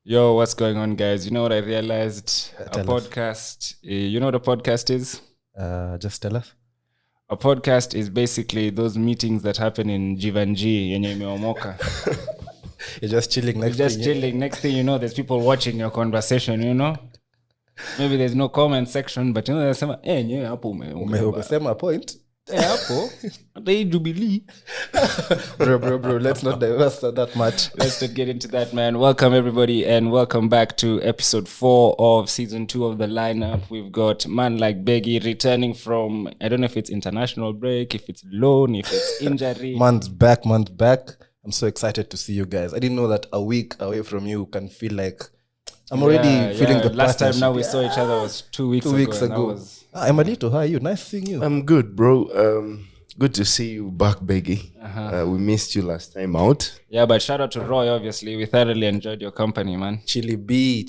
Yo, what's going on, guys? You know what I realized? A Tell us. podcast. You know what a podcast is? Just tell us. A podcast is basically those meetings that happen in Jivanji, yenye imeomoka. You're just chilling next Just thing, chilling. Next thing you know, there's people watching your conversation, you know? Maybe there's no comment section, but you know, they're saying, hey, nye, hapo Umesema point. hapo, hata hii Jubilee. Bro, let's not diverse that much. Let's not get into that, man. Welcome, everybody, and welcome back to episode 4 of season 2 of the lineup. We've got man like Beggy returning from, I don't know if it's international break, if it's loan, if it's injury. Months back. I'm so excited to see you guys. I didn't know that a week away from you can feel like I'm already feeling the last time now we partnership. saw each other was 2 weeks ago. 2 weeks and that ago. was- Emalito, how are you? Nice seeing you. I'm good, bro. Good to see you back, Beggy. We missed you last time out. Yeah, but shout out to Roy, obviously. We thoroughly enjoyed your company, man. Chili B.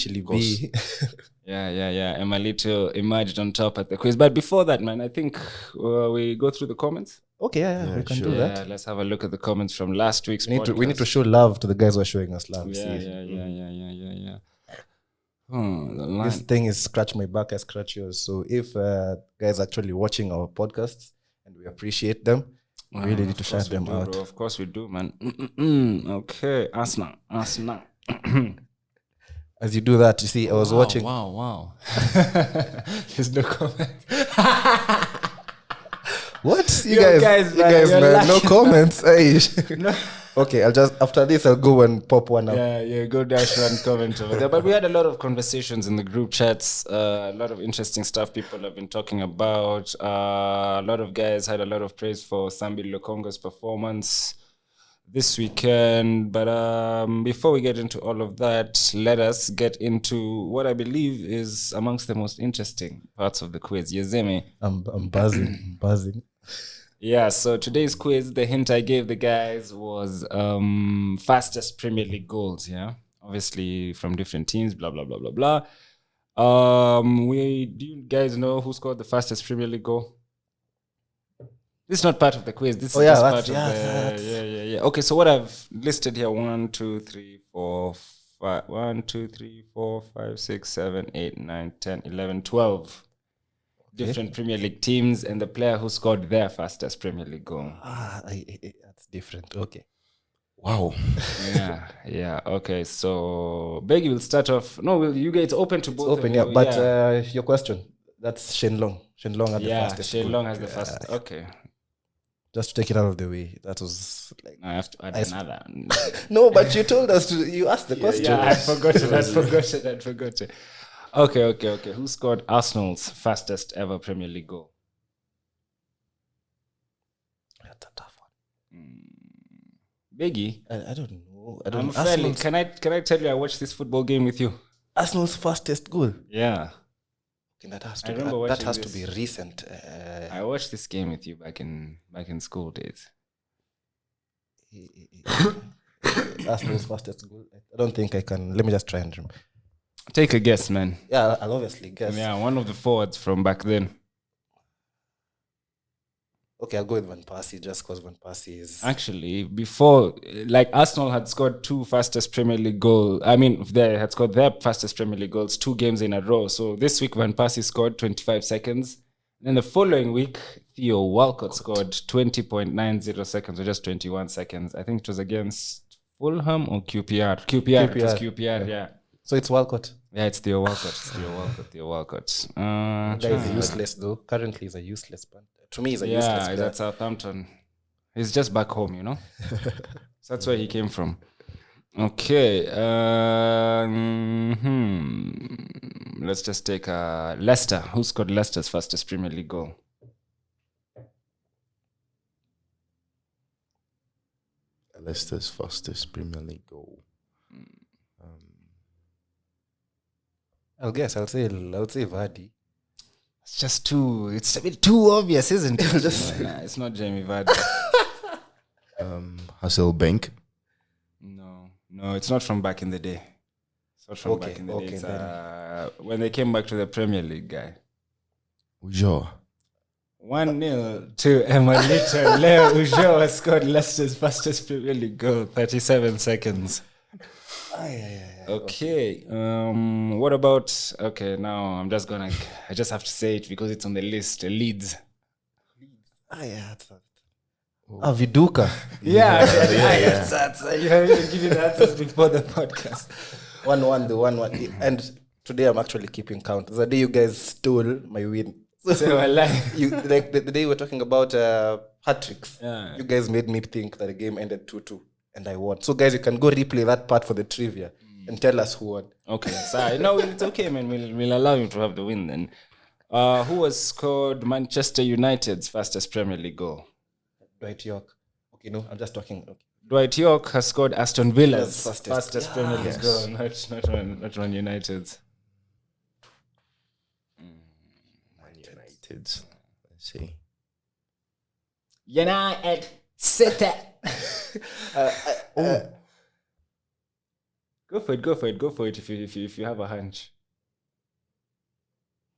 Yeah. Emalito emerged on top at the quiz. But before that, man, I think we go through the comments. Okay, yeah, we can sure. do that. Yeah, let's have a look at the comments from last week's We need podcast. to show love to the guys who are showing us love. Yeah. See? The line. This thing is scratch my back, I scratch yours. So if guys are actually watching our podcasts and we appreciate them, we really need to shout them out. Bro. Of course we do, man. Okay, Asna. As you do that, you see, I was watching. Wow. There's no comment. What? You Yo, guys, man, you're man, no lucky. comments. Hey. No. Okay, after this, I'll go and pop one up. Yeah, go dash one comment over there. But we had a lot of conversations in the group chats, a lot of interesting stuff people have been talking about. A lot of guys had a lot of praise for Sambi Lokonga's performance this weekend. But before we get into all of that, let us get into what I believe is amongst the most interesting parts of the quiz. Yezeme. I'm buzzing. Yeah, so today's quiz, the hint I gave the guys was fastest Premier League goals, yeah? Obviously from different teams, blah, blah, blah, blah, blah. Do you guys know who scored the fastest Premier League goal? This is not part of the quiz. This is just part of the... Yeah. Okay, so what I've listed here, 1, 2, 3, 4, 5, 1, 2, 3, 4, 5, 6, 7, 8, 9, 10, 11, 12 different Premier League teams and the player who scored their fastest Premier League goal. That's different. Okay. Wow. Yeah. Okay, so Beggy will start off. No, you guys open to both. Open, of yeah. you. But your question, that's Shane Long. Shane Long had the fastest. Shane goal. Long has the fastest. Okay. Just to take it out of the way. That was like... I have to add another. No, but you told us to... You asked the question. Yeah, I forgot it. Okay. Who scored Arsenal's fastest ever Premier League goal? That's a tough one. Beggy? I don't know. I'm fairly... Can I tell you I watched this football game with you? Arsenal's fastest goal. Yeah. Okay, that has I to. remember That watching has this. to be recent. I watched this game with you back in school days. Arsenal's fastest goal. I don't think I can. Let me just try and remember. Take a guess, man. Yeah, I'll obviously guess. Yeah, one of the forwards from back then. Okay, I'll go with Van Persie just because Van Persie is. Actually, before, like Arsenal had scored 2 fastest Premier League goals. I mean, they had scored their fastest Premier League goals 2 games in a row. So this week, Van Persie scored 25 seconds. Then the following week, Theo Walcott scored 20.90 seconds, or just 21 seconds. I think it was against Fulham or QPR. It was QPR, yeah. So it's Walcott. Yeah, it's Theo Walcott. Theo Walcott. Guy is useless though. Currently, he's a useless man. To me, he's a useless Yeah, player. he's at Southampton. He's just back home, you know? So that's where he came from. Okay. Let's just take Leicester. Who scored Leicester's fastest Premier League goal? Leicester's fastest Premier League goal. I'll guess. I'll say Vardy. It's just too... It's a bit too obvious, isn't it? Nah, it's not Jamie Vardy. Hasselbank. No, it's not from back in the day. It's not from back in the day. It's, when they came back to the Premier League, guy. Ujo. 1-0 to Emalito. Leo Ujo has scored Leicester's fastest Premier League goal, 37 seconds. Okay. What about? Okay, now I just have to say it because it's on the list. Leeds. Viduka. Yeah. You haven't given the answers before the podcast. 1-1, the 1-1. And today I'm actually keeping count. The day you guys stole my win. So I like Like the day we're talking about hat tricks. Yeah. You guys made me think that the game ended 2-2 and I won. So guys, you can go replay that part for the trivia and tell us who won. Okay, so no, it's okay, man. We'll allow you to have the win then. Who has scored Manchester United's fastest Premier League goal? Dwight York. Okay, no, I'm just talking. Okay. Dwight York has scored Aston Villa's Yes, fastest Premier League goal, not Man United's. United. Let's see. United City. Go for it if you have a hunch.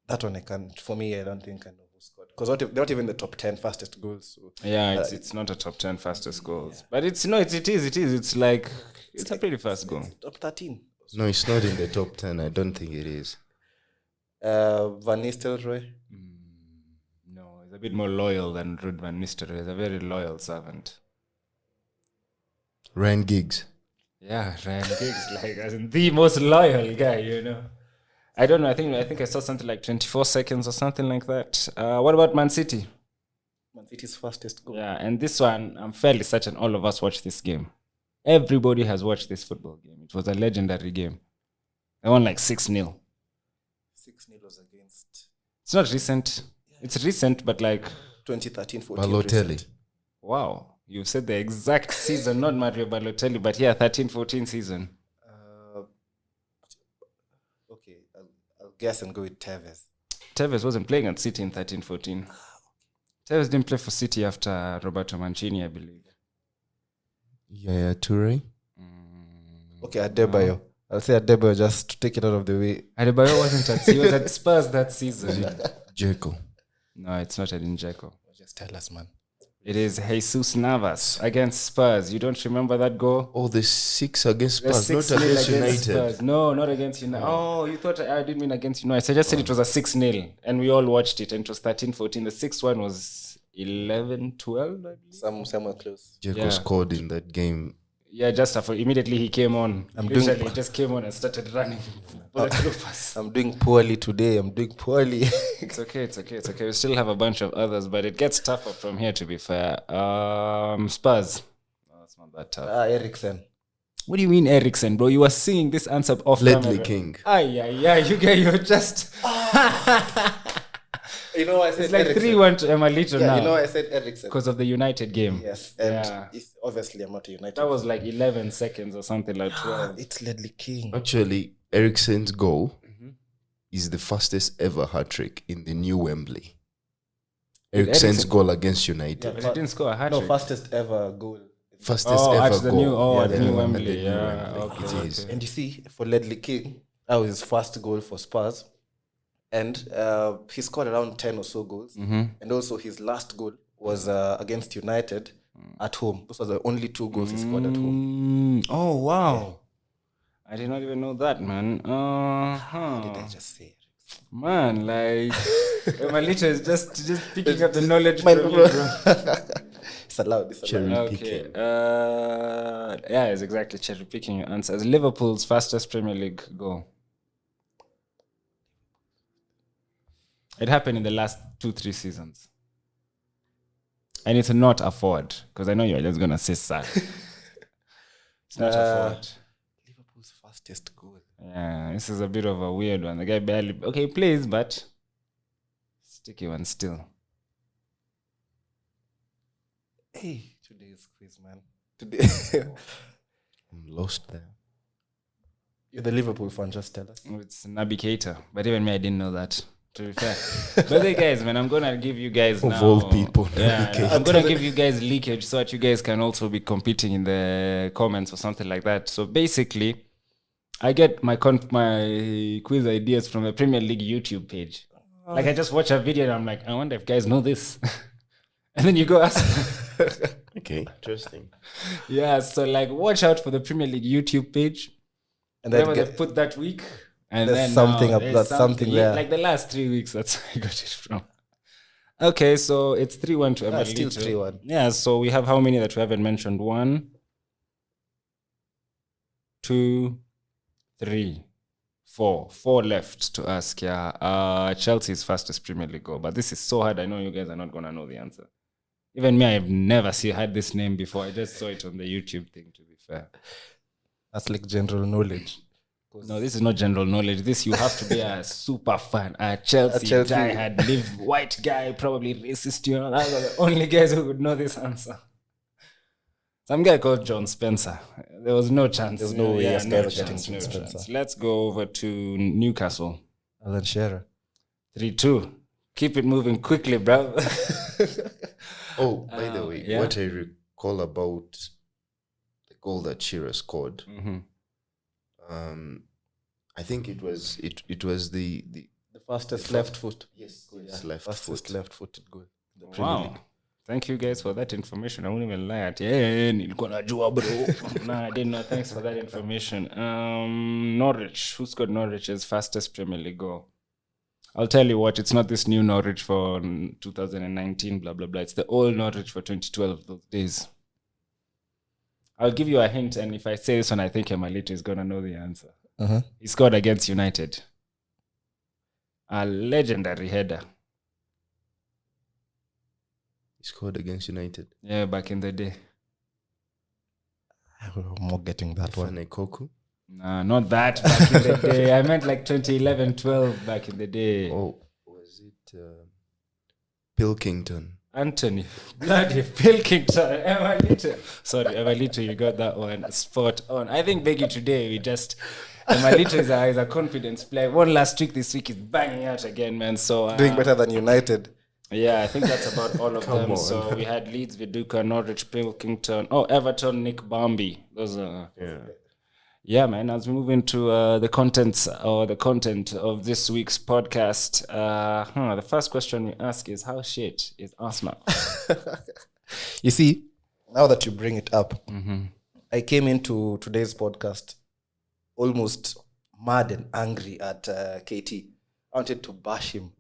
That one I can't. For me, I don't think I know who scored. Because they're not even the top 10 fastest goals. So. Yeah, it's not a top 10 fastest goals. But it is. It's like, it's a pretty fast goal. Top 13. No, it's not in the top 10. I don't think it is. Van Nistelrooy. No, he's a bit more loyal than Ruud van Nistelrooy. He's a very loyal servant. Ryan Giggs. Yeah, Ryan Giggs, like as in the most loyal guy, you know. I don't know. I think I saw something like 24 seconds or something like that. What about Man City? Man City's fastest goal. Yeah, and this one, I'm fairly certain all of us watched this game. Everybody has watched this football game. It was a legendary game. They won like 6-0. 6-0 was against. It's not recent. It's recent, but like 2013-14. Balotelli. Wow. You said the exact season, not Mario Balotelli, but yeah, 13-14 season. Okay, I'll guess and go with Tevez. Tevez wasn't playing at City in 13-14. Tevez didn't play for City after Roberto Mancini, I believe. Yeah, Toure. Okay, Adebayo. I'll say Adebayo just to take it out of the way. Adebayo wasn't at he was at Spurs that season. Dzeko. No, it's not Edin Dzeko. Just tell us, man. It is Jesus Navas against Spurs. You don't remember that goal? Oh, the 6 against The Spurs, 6-0 not against United. Spurs. No, not against United. Oh, you thought I didn't mean against United. So I just said it was a 6-0 and we all watched it and it was 13-14. The 6th one was 11-12, I believe. Somewhere close. Dzeko scored in that game. Yeah, just after immediately he came on. He just came on and started running. I'm doing poorly today. It's okay. We still have a bunch of others, but it gets tougher from here, to be fair. Spurs. No, it's not that tough. Eriksen. What do you mean Eriksen, bro? You were singing this answer off Ledley camera. King. You're just... You know, I said It's like Eriksen. 3-1 to Emalito now. You know, I said Eriksen. Because of the United game. Yes, and obviously I'm not a United. That was like 11 seconds or something like 12. It's Ledley King. Actually, Eriksen's goal is the fastest ever hat-trick in the new Wembley. Eriksen's goal against United. But he didn't score a hat-trick. No, fastest ever goal. Fastest ever goal. At the new at Wembley. the new Yeah, Wembley. okay. It is. And you see, for Ledley King, that was his first goal for Spurs. And he scored around 10 or so goals. And also his last goal was against United at home. Those were the only 2 goals he scored at home. Oh, wow. I did not even know that, man. Did I just say it? Man, like, Emalito is just picking up the knowledge from you, bro. It's allowed. Cherry Okay. picking. Yeah, it's exactly cherry picking your answers. Liverpool's fastest Premier League goal. It happened in the last 2-3 seasons. And it's not a forward, because I know you're just going to say Salah. It's not a forward. Liverpool's fastest goal. Yeah, this is a bit of a weird one. The guy barely... Okay, he plays, but... Sticky one still. Hey, today's quiz, man. Today. I'm lost there. You're the Liverpool fan, just tell us. It's Naby Keita. But even me, I didn't know that. To be fair. But hey guys, man, I'm gonna give you guys Of all people, Yeah, I'm gonna give you guys leakage so that you guys can also be competing in the comments or something like that. So basically, I get my quiz ideas from the Premier League YouTube page. Like I just watch a video and I'm like, I wonder if guys know this. And then you go ask. Okay, interesting. Yeah, so like watch out for the Premier League YouTube page. And then whatever they put that week, and there's then something now up- there's that's something there. Like the last 3 weeks, that's where I got it from. Okay, so it's 3-1 to it's still Emelito. 3-1. Yeah, so we have how many that we haven't mentioned? 1, 2, 3, 4. 4 left to ask. Yeah, Chelsea's fastest Premier League goal, but this is so hard. I know you guys are not gonna know the answer. Even me, I've never had this name before. I just saw it on the YouTube thing. To be fair, That's like general knowledge. no, this is not general knowledge. This you have to be a super fan, a Chelsea diehard, live white guy, probably racist. You know, those are the only guys who would know this answer. Some guy called John Spencer. There was no chance. There's no way yeah, this no guy was getting chance, John no Spencer. chance. Let's go over to Newcastle. Alan Shearer. 3-2. Keep it moving quickly, bro. Oh, by the way, yeah. what I recall about the goal that Shearer scored, I think it was the fastest left foot. yes, Left fastest left-footed goal. in the Premier League. Wow. Thank you guys for that information. I won't even lie at nilikuwa najua bro. Nah, I didn't know. Thanks for that information. Norwich. Who scored Norwich's fastest Premier League goal? I'll tell you what, it's not this new Norwich for 2019, blah, blah, blah. It's the old Norwich for 2012, those days. I'll give you a hint, and if I say this one, I think Emelito is going to know the answer. He scored against United. A legendary header. he scored against United. Yeah, back in the day. I'm not getting that one. Koku. Nah, not that back in the day. I meant like 2011, 12 back in the day. Oh, was it Pilkington? Anthony. Bloody Pilkington. Emelito. Sorry, Emelito, you got that one spot on. I think Beggy today, Emelito is a confidence player. One last week, this week is banging out again, man. So Doing better than United. Yeah, I think that's about all of them. on. So we had Leeds, Viduka, Norwich, Pilkington. Oh, Everton, Nick Bambi. Those are... Yeah, man. As we move into the content of this week's podcast, the first question we ask is, how shit is Arsenal? You see, now that you bring it up, I came into today's podcast almost mad and angry at KT. I wanted to bash him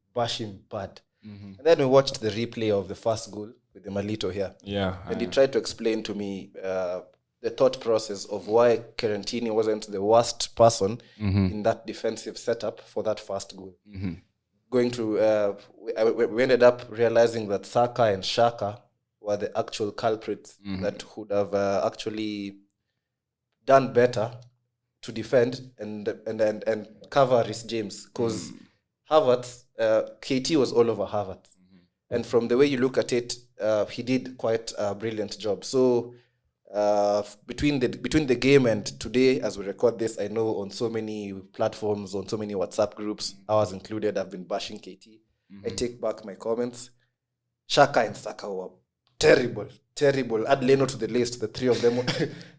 bad. And then we watched the replay of the first goal with Emelito here. Yeah. And he tried to explain to me the thought process of why Carantini wasn't the worst person in that defensive setup for that first goal. Going to, we ended up realizing that Saka and Xhaka were the actual culprits that would have actually done better to defend and cover Reece James, because Havertz, KT was all over Havertz. And from the way you look at it, he did quite a brilliant job. So between the game and today, as we record this, I know on so many platforms, on so many WhatsApp groups, ours included, I've been bashing KT. I take back my comments. Xhaka and Saka were terrible. Add Leno to the list, the three of them were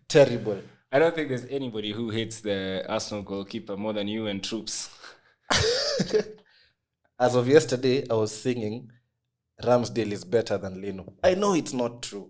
terrible. I don't think there's anybody who hates the Arsenal goalkeeper more than you and Troops. As of yesterday, I was singing Ramsdale is better than Leno. I know it's not true.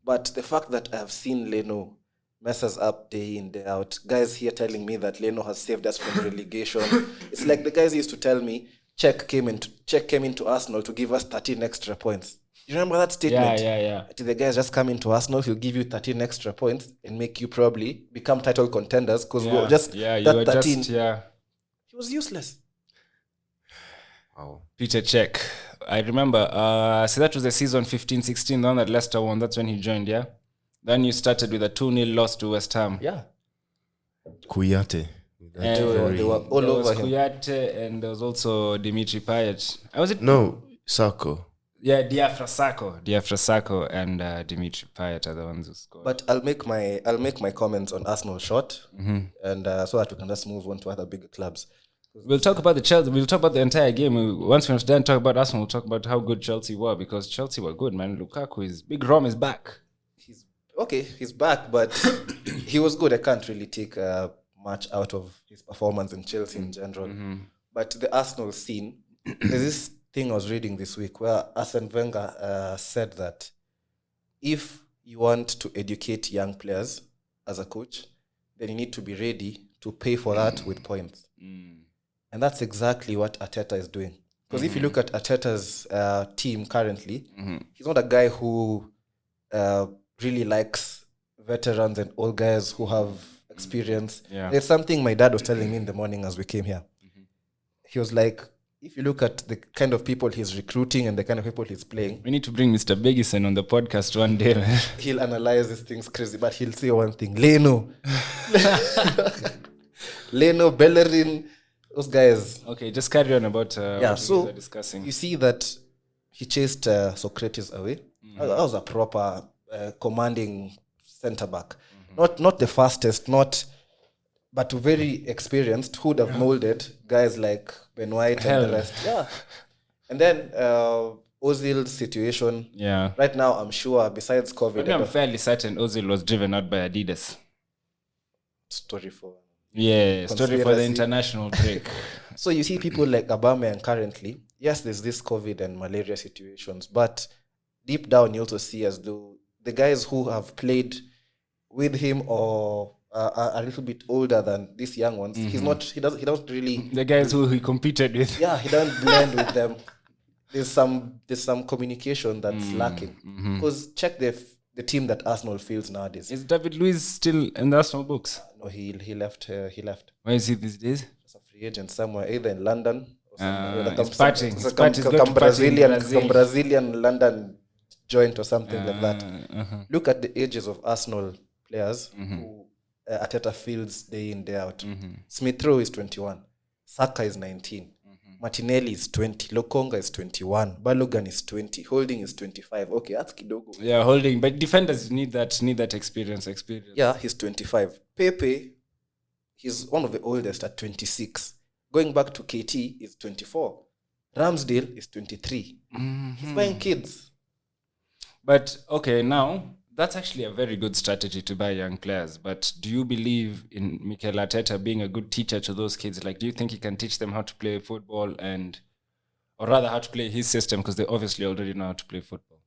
But the fact that I've seen Leno mess us up day in, day out, guys here telling me that Leno has saved us from relegation. It's like the guys used to tell me, Czech came into Arsenal to give us 13 extra points. You remember that statement? Yeah. The guys just come into Arsenal, he'll give you 13 extra points and make you probably become title contenders, because we're just you that were 13. just, yeah. He was useless. Wow. Peter Cech. I remember, so that was the season 15-16, the one that Leicester won. That's when he joined, yeah? Then you started with a 2-0 loss to West Ham. Yeah. Kuyate. They were all there over was him. Kuyate, and there was also Dimitri Payet. Was it? No, Sako. Yeah, Diafra Sako and Dimitri Payet are the ones who scored. But I'll make my comments on Arsenal short, and so that we can just move on to other bigger clubs. We'll talk about the Chelsea. We'll talk about the entire game. Once we're done talking about Arsenal, we'll talk about how good Chelsea were, because Chelsea were good, man. Big Rom is back. He's back, but he was good. I can't really take much out of his performance in Chelsea in general. But the Arsenal scene, there's this thing I was reading this week where Arsene Wenger said that if you want to educate young players as a coach, then you need to be ready to pay for that with points. And that's exactly what Arteta is doing. Because if you look at Arteta's team currently, he's not a guy who really likes veterans and old guys who have experience. There's something my dad was telling me in the morning as we came here. He was like, if you look at the kind of people he's recruiting and the kind of people he's playing, we need to bring Mr. Begison on the podcast one day. He'll analyze these things crazy, but he'll say one thing: Leno, Bellerin, those guys. Okay, just carry on about what so we were discussing. You see that he chased Socrates away. That was a proper commanding centre back. Not the fastest, but very experienced, who would have molded guys like Ben White and the rest. Yeah. And then Ozil's situation. Yeah. Right now, I'm sure, besides COVID... I'm fairly certain Ozil was driven out by Adidas. Story for the international break. So you see people like Aubameyang currently. Yes, there's this COVID and malaria situations, but deep down you also see as though the guys who have played with him or are a little bit older than these young ones, he doesn't really... The guys who he competed with. Yeah, he doesn't blend with them. There's some communication that's lacking. Because check the team that Arsenal fields nowadays. Is David Luiz still in the Arsenal books? No, he left. Where is he these days? He's a free agent somewhere, either in London or somewhere. Some Brazilian London joint or something like that. Look at the ages of Arsenal players who Arteta fields day in, day out. Smith Rowe is 21. Saka is 19. Martinelli is 20. Lokonga is 21. Balogun is 20. Holding is 25. Okay, that's kidogo. Yeah, Holding. But defenders need that experience. Yeah, he's 25. Pepe, he's one of the oldest at 26. Going back to KT is 24. Ramsdale is 23. He's buying kids. But, okay, now, that's actually a very good strategy to buy young players. But do you believe in Mikel Arteta being a good teacher to those kids? Like, do you think he can teach them how to play football or rather how to play his system, because they obviously already know how to play football?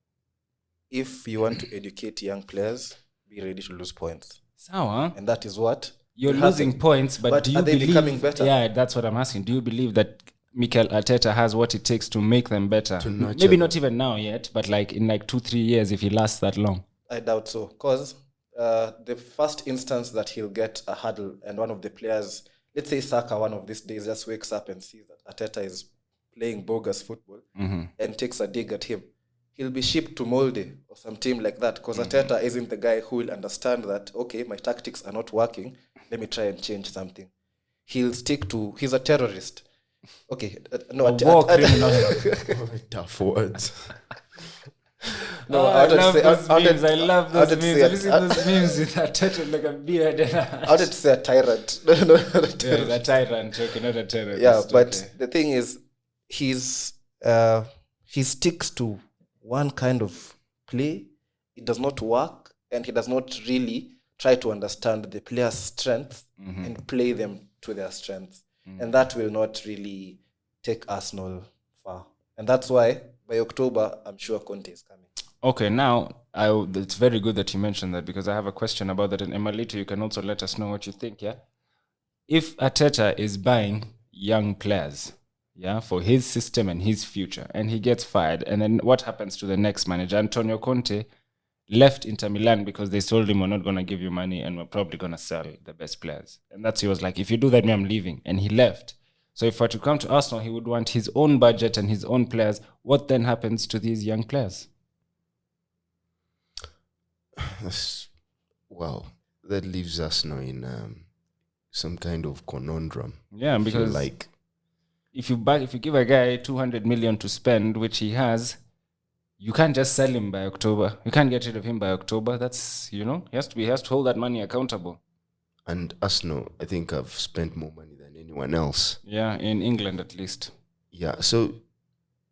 If you want to educate young players, be ready to lose points. So, and that is what? You're losing points, but do you they believe... becoming better? Yeah, that's what I'm asking. Do you believe that Mikel Arteta has what it takes to make them better? Maybe them. Not even now yet, but like in 2-3 years, if he lasts that long. I doubt so, because the first instance that he'll get a huddle and one of the players, let's say Saka one of these days, just wakes up and sees that Arteta is playing bogus football and takes a dig at him, he'll be shipped to Molde or some team like that, because Arteta isn't the guy who will understand that, okay, my tactics are not working, let me try and change something. He'll stick to... He's a terrorist. Okay, no, tough words. No, I love those memes. I love those memes. Have you seen those memes with Arteta like a beard? How did say a tyrant? No, yeah, a tyrant. Okay, not a terrorist. Yeah, but the thing is, he sticks to one kind of play. It does not work, and he does not really try to understand the players' strengths and play them to their strengths. And that will not really take Arsenal far. And that's why by October, I'm sure Conte is coming. Okay, now, it's very good that you mentioned that, because I have a question about that. And Emalito, you can also let us know what you think, yeah? If Arteta is buying young players, yeah, for his system and his future, and he gets fired, and then what happens to the next manager? Antonio Conte left Inter Milan because they told him, we're not going to give you money and we're probably going to sell the best players. And he was like, if you do that, I'm leaving. And he left. So if I were to come to Arsenal, he would want his own budget and his own players. What then happens to these young players? Well, that leaves Arsenal in some kind of conundrum. Yeah, because if you give a guy 200 million to spend, which he has, you can't just sell him by October. You can't get rid of him by October. That's, he has to hold that money accountable. And Arsenal, I think, have spent more money than anyone else. Yeah, in England at least. Yeah, so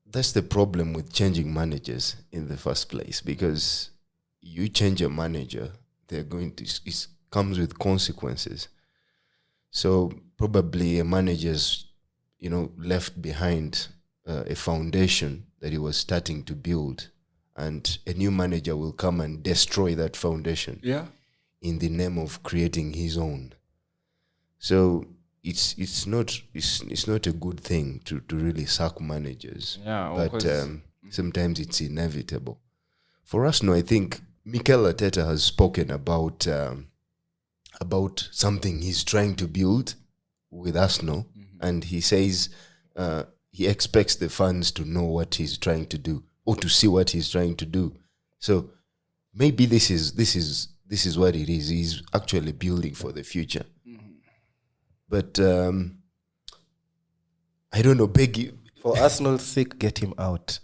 that's the problem with changing managers in the first place, because you change a manager, it comes with consequences. So probably a manager's, left behind a foundation that he was starting to build, and a new manager will come and destroy that foundation. Yeah. in the name of creating his own. So it's not a good thing to really sack managers. Yeah, but sometimes it's inevitable. For us, I think Mikel Arteta has spoken about something he's trying to build with Arsenal, and he says he expects the fans to know what he's trying to do or to see what he's trying to do. So maybe this is what it is. He's actually building for the future. But I don't know, Beggy. For Arsenal's sake, get him out.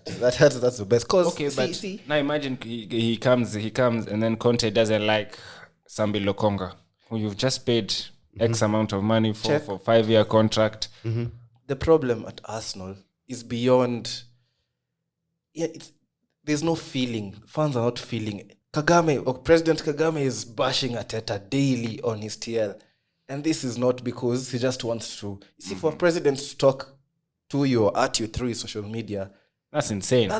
That's the best. Cause see. Now imagine he comes, and then Conte doesn't like Sambi Lokonga, who you've just paid X amount of money for 5-year contract. The problem at Arsenal is beyond. Yeah, there's no feeling. Fans are not feeling. President Kagame is bashing Arteta daily on his TL. And this is not because he just wants to. You see, for a president to talk to you or at you through his social media, that's insane.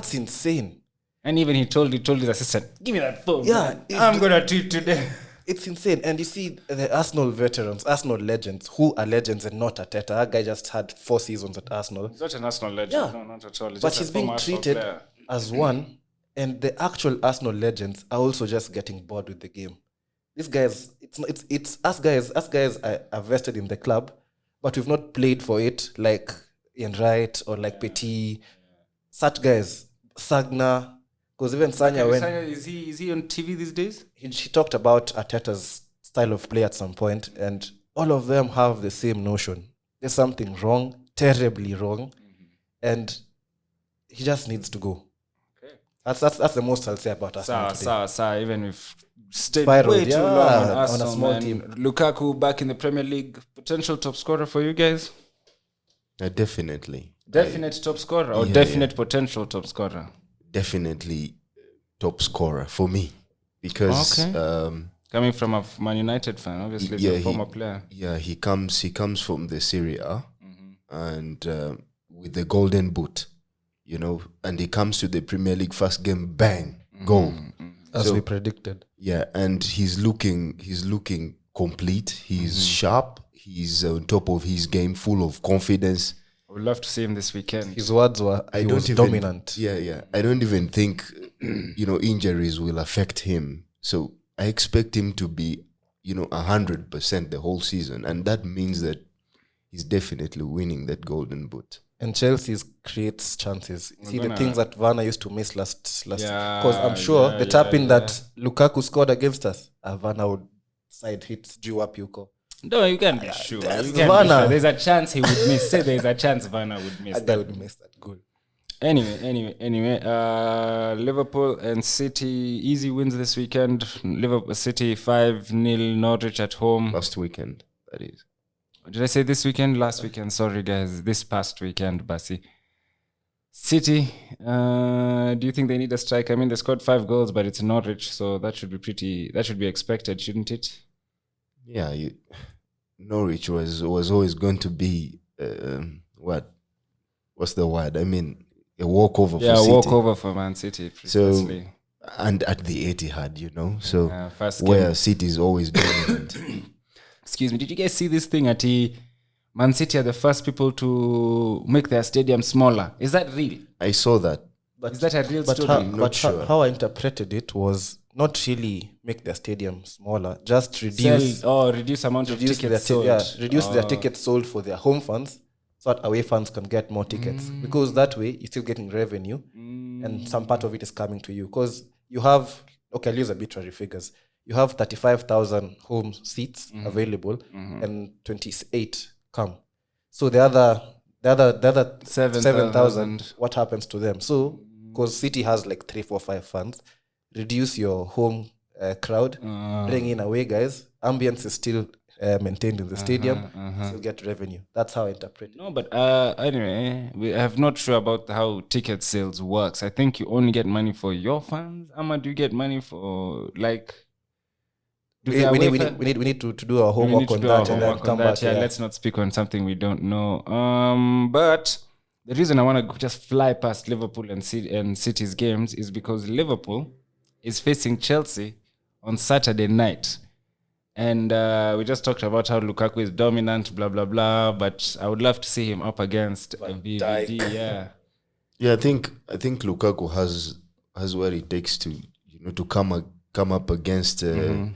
And even he told his assistant, give me that phone. Yeah. I'm going to tweet today. It's insane. And you see, the Arsenal veterans, Arsenal legends, who are legends and not Arteta. That guy just had 4 seasons at Arsenal. He's not an Arsenal legend. Yeah. No, not at all. But he's being treated as one. And the actual Arsenal legends are also just getting bored with the game. These guys, it's us guys. Us guys are vested in the club, but we've not played for it like Ian Wright or like Petit. Such guys, Sagna, because even Sanya, is he on TV these days? He talked about Arteta's style of play at some point, and all of them have the same notion. There's something wrong, terribly wrong, and he just needs to go. Okay, that's the most I'll say about Arsenal today. Even if stayed Spiraled, way too long on Arsenal, on a small man. team. Lukaku back in the Premier League, potential top scorer for you guys? Definitely. Definite top scorer or definite potential top scorer? Definitely top scorer for me. Because coming from a Man United fan, obviously he's a former player. Yeah, he comes from the Serie A and with the golden boot, and he comes to the Premier League first game, bang, goal. As we predicted. Yeah, and he's looking complete. He's sharp. He's on top of his game, full of confidence. I would love to see him this weekend. His words were, he was dominant. Yeah. I don't even think, injuries will affect him. So I expect him to be, 100% the whole season. And that means that he's definitely winning that golden boot. And Chelsea creates chances. See the things that Varna used to miss last. Because I'm sure the tap-in that Lukaku scored against us, Varna would side hit due up Yuko. No, you can't be sure. There's a chance he would miss. Say there's a chance Varna would miss. That guy would miss that goal. Anyway. Liverpool and City, easy wins this weekend. Liverpool City 5-0 Norwich at home. Last weekend, that is. Did I say this weekend? Last weekend. Sorry, guys. This past weekend, Basi. City, do you think they need a strike? I mean, they scored 5 goals, but it's Norwich, so that should be expected, shouldn't it? Yeah, Norwich was always going to be what's the word? I mean, a walkover for City. Yeah, walkover for Man City. Precisely. So, and at the Etihad, so where City is always dominant. Excuse me, did you guys see this thing at Man City are the first people to make their stadium smaller? Is that real? I saw that. But is that a real story? I'm not sure. How I interpreted it was not really make their stadium smaller, just reduce amount of tickets sold. Reduce their tickets sold for their home fans so that away fans can get more tickets. Because that way you're still getting revenue and some part of it is coming to you. Because you have, I'll use arbitrary figures. You have 35,000 home seats available and 28 come. So the other 7,000, what happens to them? So, because City has like 3, 4, 5 fans, reduce your home crowd, bring in away guys. Ambience is still maintained in the stadium, so you get revenue. That's how I interpret it. No, but anyway, I'm not sure about how ticket sales works. I think you only get money for your fans. Ama, do you get money for like... We need to do our homework on that and then come back. Yeah, let's not speak on something we don't know. But the reason I want to just fly past Liverpool and City's games is because Liverpool is facing Chelsea on Saturday night. And we just talked about how Lukaku is dominant, blah, blah, blah. But I would love to see him up against VVD. Yeah. Yeah, I think Lukaku has what it takes to to come up against Van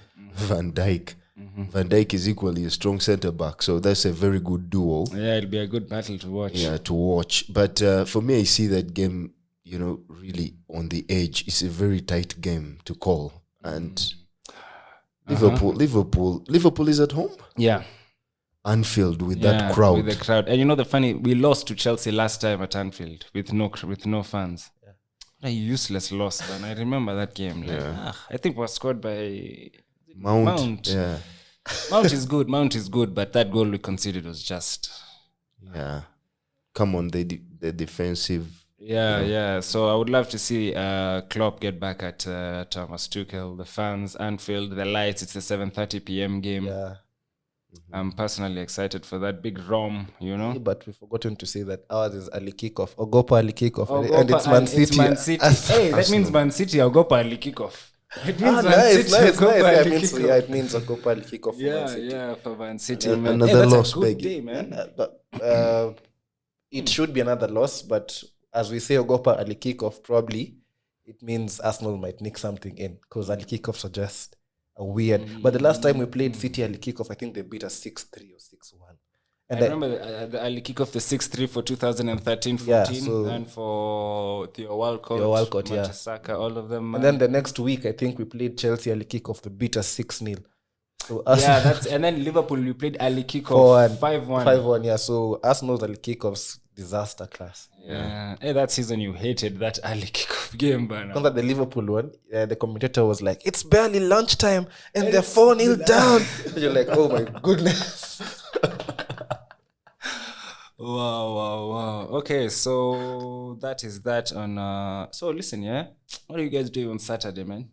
Dijk. Van Dijk is equally a strong centre back, so that's a very good duo. Yeah, it'll be a good battle to watch. Yeah, to watch. But for me, I see that game, really on the edge. It's a very tight game to call, and Liverpool is at home. Yeah. Anfield with that crowd. With the crowd. And we lost to Chelsea last time at Anfield with no fans. Yeah. What a useless loss, man. I remember that game. I think it was scored by Mount. Yeah. Mount is good, but that goal we conceded was just... Yeah. Come on, the defensive... Yeah. So I would love to see Klopp get back at Thomas Tuchel, the fans, Anfield, the lights. It's a 7:30 p.m. game. Yeah. I'm personally excited for that big ROM, But we've forgotten to say that ours is early kickoff. Ogopa early kickoff. And it's Man City. It's Man City. Hey, that means Man City, Ogopa early kickoff. It means nice. It means Ogopa early kickoff for Man City. Yeah, for Man City, man. Another loss, a good day, man. It should be another loss, but as we say Ogopa early kickoff, probably it means Arsenal might nick something in, because early kickoffs are just weird. But the last time we played City early kickoff, I think they beat us 6-3 or 6-1. And I remember the early kickoff, the 6-3 for 2013-14, and for Theo Walcott, Saka, all of them. And then the next week, I think we played Chelsea early kickoff, they beat us 6-0. So and then Liverpool, we played early kickoff 5-1. 5-1, yeah. So Arsenal's early kickoffs, disaster class. Yeah. Hey, that season you hated that early kickoff game, but now. The Liverpool one, the commentator was like, it's barely lunchtime and they're 4-0 down. You're like, oh my goodness. Wow. Okay, so that is that on... So listen, what are you guys doing on Saturday, man?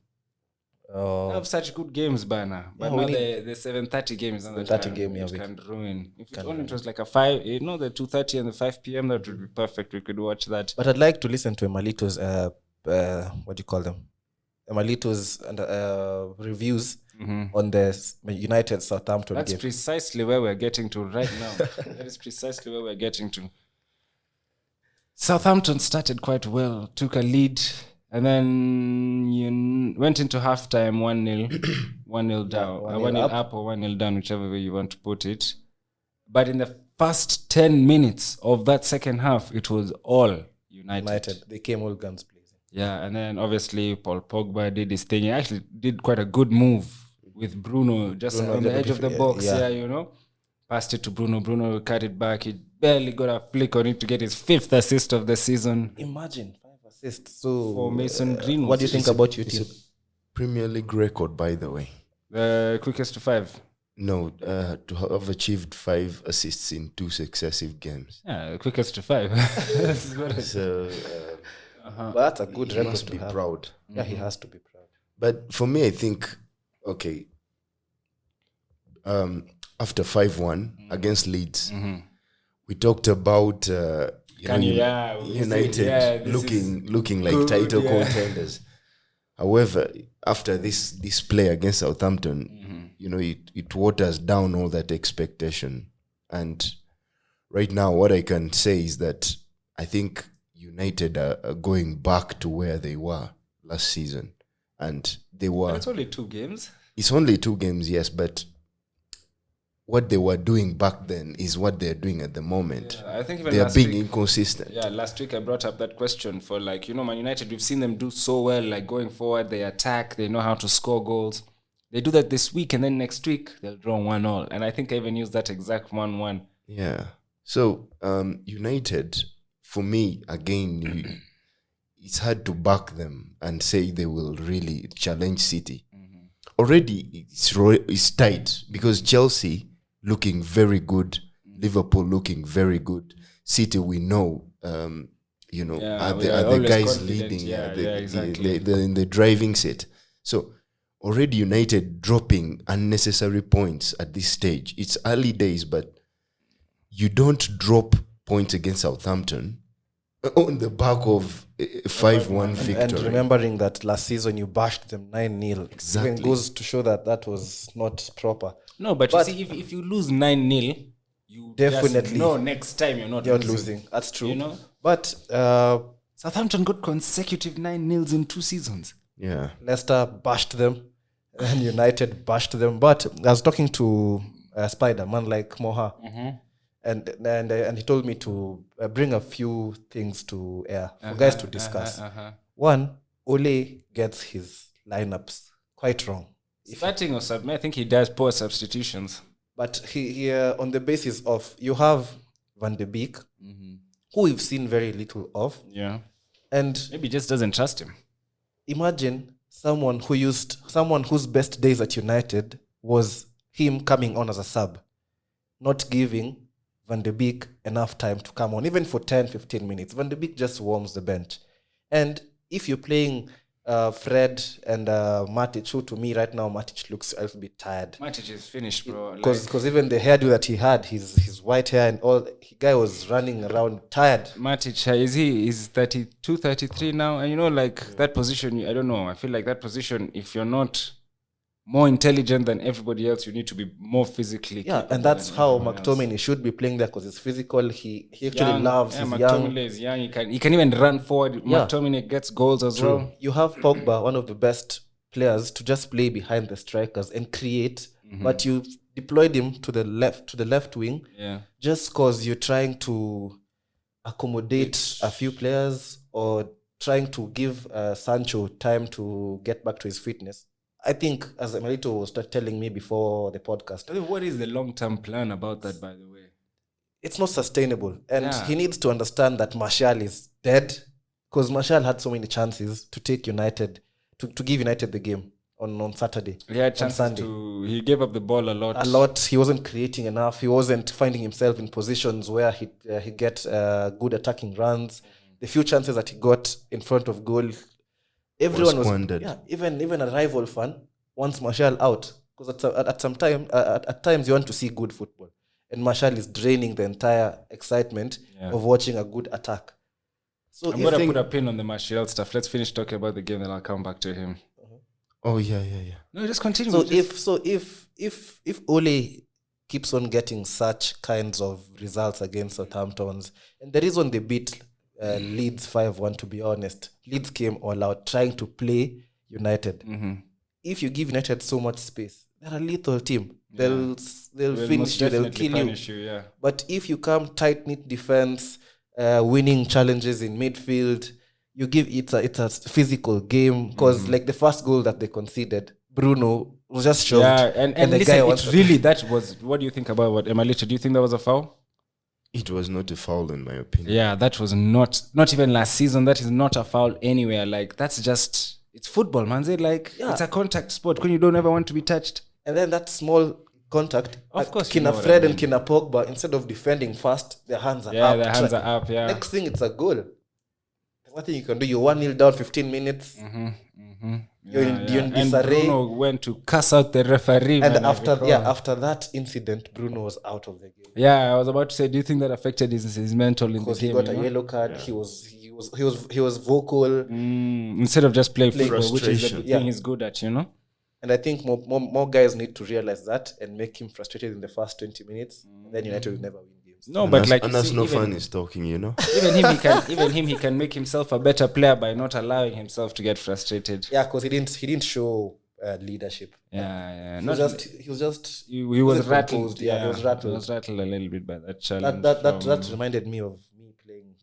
I have such good games, Bana. But now the 7:30 game is not that game, which can ruin. If it was like a 5, the 2:30 and the 5 p.m, that would be perfect. We could watch that. But I'd like to listen to Emalito's, what do you call them? Emalito's reviews on the United Southampton game. That's precisely where we're getting to right now. That is precisely where we're getting to. Southampton started quite well, took a lead. And then you went into halftime 1-0 down, 1-0 up or 1-0 down, whichever way you want to put it. But in the first 10 minutes of that second half, it was all United. They came all guns blazing. Yeah, and then obviously Paul Pogba did his thing. He actually did quite a good move with Bruno just on the edge of the box. Yeah, passed it to Bruno. Bruno cut it back. He barely got a flick on it to get his 5th assist of the season. Imagine. So for Mason Greenwood. What do you think about your team? Premier League record, by the way. Quickest to 5. No, to have achieved 5 assists in 2 successive games. Yeah, quickest to 5. So but that's a good record. He must be proud. Yeah, he has to be proud. But for me, I think, after 5-1 against Leeds, we talked about United looking like title contenders. However, after this play against Southampton, it waters down all that expectation. And right now, what I can say is that I think United are going back to where they were last season, and they were. But it's only 2 games. It's only 2 games, yes, but what they were doing back then is what they're doing at the moment. Yeah, I think even they are being inconsistent. Yeah, last week I brought up that question for Man United, we've seen them do so well, like going forward, they attack, they know how to score goals. They do that this week, and then next week they'll draw 1-1. And I think I even used that exact 1-1. Yeah. So United, for me, again, it's hard to back them and say they will really challenge City. Already it's tight because Chelsea looking very good, Liverpool looking very good. City, we know, are the guys leading. Exactly. They're in the driving seat. So already United dropping unnecessary points at this stage. It's early days, but you don't drop points against Southampton on the back of 5-1 victory. And remembering that last season you bashed them 9-0. Exactly. Even goes to show that was not proper. No, but you see, if you lose 9-0, you Definitely. know next time you're not losing. That's true. You know? But Southampton got consecutive 9-0 in 2 seasons. Yeah. Leicester bashed them, and United bashed them. But I was talking to a Spider-Man like Moha, and he told me to bring a few things to air for guys to discuss. One, Ole gets his lineups quite wrong. Starting or sub, I think he does poor substitutions. But he on the basis of you have Van de Beek, who we've seen very little of. Yeah. And maybe just doesn't trust him. Imagine someone whose best days at United was him coming on as a sub, not giving Van de Beek enough time to come on, even for 10-15 minutes. Van de Beek just warms the bench. And if you're playing Fred and Matic, who to me right now, Matic looks a little bit tired. Matic is finished, bro. Because even the hairdo that he had, his white hair and all, the guy was running around tired. Matic, is 32, 33 now? And you know, like that position, I don't know. I feel like that position, if you're not more intelligent than everybody else, you need to be more physically. Yeah, and that's how McTominay should be playing there, because he's physical. He actually loves. He's young. Is young. He can even run forward. Yeah. McTominay gets goals as well. You have Pogba, one of the best players, to just play behind the strikers and create, but you deployed him to the left wing. Yeah. Just because you're trying to accommodate a few players or trying to give Sancho time to get back to his fitness. I think, as Emelito was telling me before the podcast, what is the long-term plan about that, by the way? It's not sustainable. And he needs to understand that Martial is dead, because Martial had so many chances to take United, to give United the game on Saturday. He had chances he gave up the ball a lot. He wasn't creating enough. He wasn't finding himself in positions where he get good attacking runs. The few chances that he got in front of goal, everyone was squandered. Yeah, even a rival fan wants Martial out, because at times you want to see good football, and Martial is draining the entire excitement of watching a good attack. So I'm gonna put a pin on the Martial stuff. Let's finish talking about the game, then I'll come back to him. Oh yeah. No, just continue. So if Ole keeps on getting such kinds of results against Southamptons, and the reason they beat Leeds 5-1, to be honest, Leeds came all out trying to play United. If you give United so much space, they're a lethal team. They'll finish you, they'll kill you. But if you come tight-knit defense, winning challenges in midfield, you give it's a physical game, because like the first goal that they conceded, Bruno was just shoved. Yeah, and the listen, that was, what do you think about what Emelito? Do you think that was a foul? It was not a foul, in my opinion. Yeah, that was not even last season. That is not a foul anywhere. Like, that's just, it's football, man. It's a contact sport when you don't ever want to be touched. And then that small contact, of course, Kina Fred and Kina Pogba, instead of defending fast, their hands are up. Yeah, their hands are up, yeah. Next thing, it's a goal. There's nothing you can do. You're 1-0 down, 15 minutes. You're in disarray. And Bruno went to cuss out the referee. And after that incident, Bruno was out of the game. Yeah, I was about to say, do you think that affected his mental in the game? Because he got a yellow card. Yeah. He was vocal. Instead of just playing football, which is the thing he's good at, you know? And I think more guys need to realize that and make him frustrated in the first 20 minutes. And then United will never win games. No, but that's no fun is talking, you know. Even he can make himself a better player by not allowing himself to get frustrated. Yeah, because he didn't show leadership. Yeah. He was rattled. Yeah, he was rattled. He was rattled a little bit by that challenge. That reminded me of me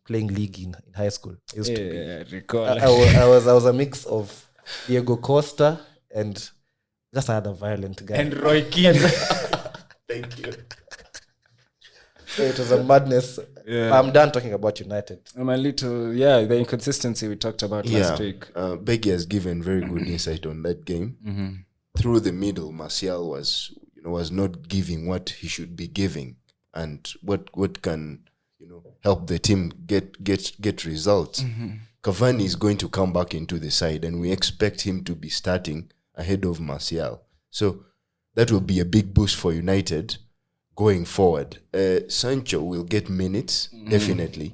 playing league in high school. I recall. I was a mix of Diego Costa and just another violent guy. And Roy Keane. Thank you. So it was a madness. Yeah. I'm done talking about United. The inconsistency we talked about last week. Beggy has given very good insight on that game. Through the middle, Martial was not giving what he should be giving, and what can help the team get results. Cavani is going to come back into the side, and we expect him to be starting ahead of Martial. So that will be a big boost for United going forward. Sancho will get minutes, definitely.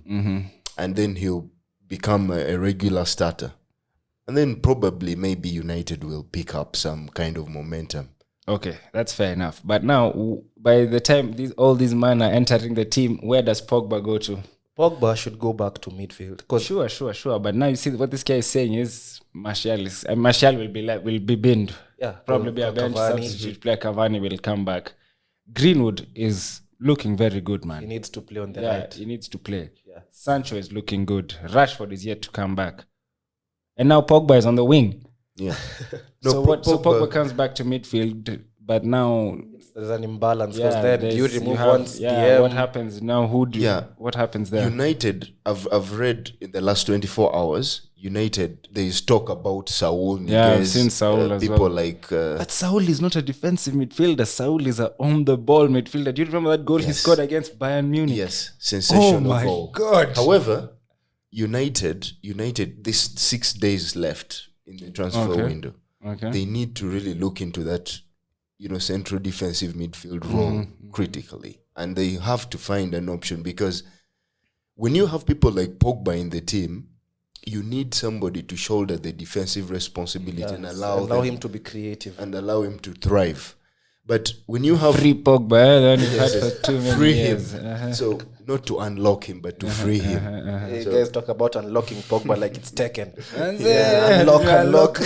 And then he'll become a regular starter. And then probably maybe United will pick up some kind of momentum. Okay, that's fair enough. But now, by the time all these men are entering the team, where does Pogba go to? Pogba should go back to midfield. Sure. But now you see what this guy is saying is Martial will be binned. Yeah, Probably be a bench Cavani, substitute player. Cavani will come back. Greenwood is looking very good, man. he needs to play on the Yeah, right. he needs to play. Yeah. Sancho is looking good. Rashford is yet to come back. And now Pogba is on the wing. Yeah. So Pogba comes back to midfield, but now There's an imbalance because then you remove one's yeah, DM. what happens now? What happens there? United, I've read in the last 24 hours, United, there is talk about Saul. Yeah, I've seen Saul as people well. like... But Saul is not a defensive midfielder. Saul is an on-the-ball midfielder. Do you remember that goal he scored against Bayern Munich? yes, sensational Oh my goal. God. However, United, this 6 days left in the transfer window. Okay. They need to really look into that, central defensive midfield role critically. And they have to find an option, because when you have people like Pogba in the team, you need somebody to shoulder the defensive responsibility and allow him to be creative. and allow him to thrive. But when you have Free Pogba, then he had for too many free years. him, so not to unlock him, but to free him. You guys talk about unlocking Pogba like it's Tekken. Unlock.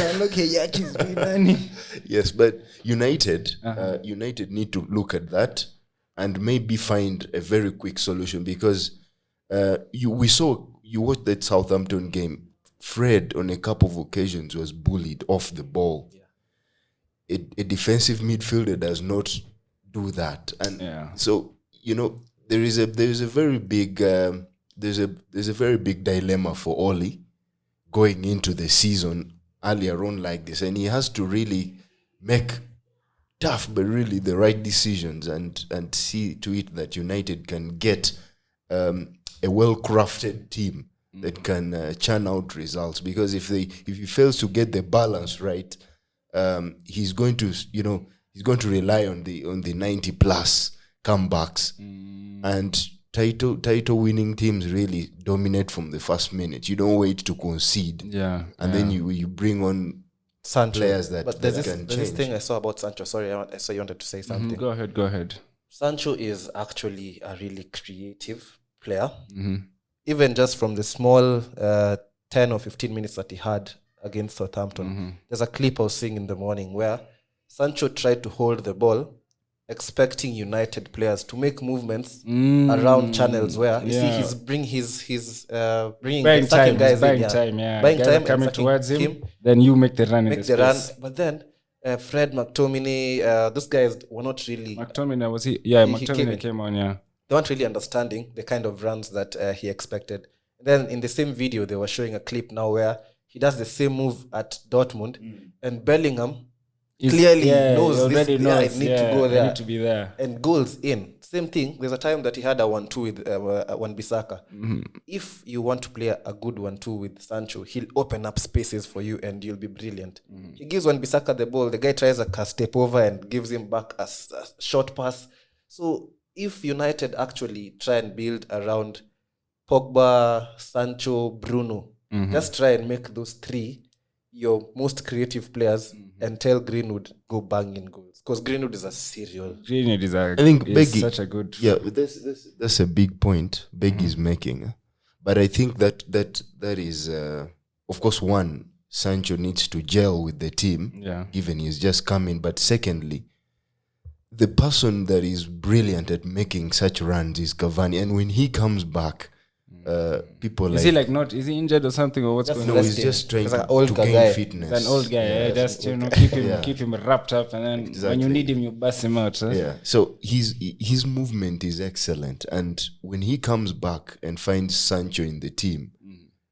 Yes, but United need to look at that and maybe find a very quick solution, because you watched that Southampton game. Fred on a couple of occasions was bullied off the ball. A defensive midfielder does not do that, and so there is a very big there's a very big dilemma for Oli going into the season earlier on like this, and he has to really make tough but really the right decisions and see to it that United can get a well-crafted team that can churn out results. Because if he fails to get the balance right, he's going to rely on the 90 plus comebacks, and title winning teams really dominate from the first minute. You don't wait to concede, and then you bring on Sancho. players that But can there's change. this thing I saw about Sancho. Sorry, I saw you wanted to say something. Go ahead. Sancho is actually a really creative player. Even just from the small 10 or 15 minutes that he had against Southampton. There's a clip I was seeing in the morning where Sancho tried to hold the ball, expecting United players to make movements around channels where you see he's bringing Buying time, guys buying in, time, buying guys time are coming and towards him, him. then you make the run in Make the the run, space. but then Fred, McTominay, those guys were not really. McTominay was he? Yeah, He McTominay came on. Yeah. They weren't really understanding the kind of runs that he expected. And then in the same video, they were showing a clip now where he does the same move at Dortmund, and Bellingham clearly knows he already this. knows. I need to go there. I need to be there. And goals in. Same thing. There's a time that he had a 1-2 with Wan-Bissaka. If you want to play a good 1-2 with Sancho, he'll open up spaces for you and you'll be brilliant. He gives Wan-Bissaka the ball. The guy tries a step over and gives him back a short pass. So if United actually try and build around Pogba, Sancho, Bruno, just try and make those three your most creative players and tell Greenwood go bang in goals, because Greenwood is a serial. Greenwood is I think Beggy, such a good. Yeah, that's a big point Beggy is making. But I think that is, of course, one, Sancho needs to gel with the team, given he's just coming. But secondly, the person that is brilliant at making such runs is Cavani, and when he comes back, people is he is he injured or something, or what's going on? No, he's just trying to gain guy. fitness. He's an old guy, just keep him wrapped up, and then when you need him, you bust him out. Yeah. So his movement is excellent, and when he comes back and finds Sancho in the team,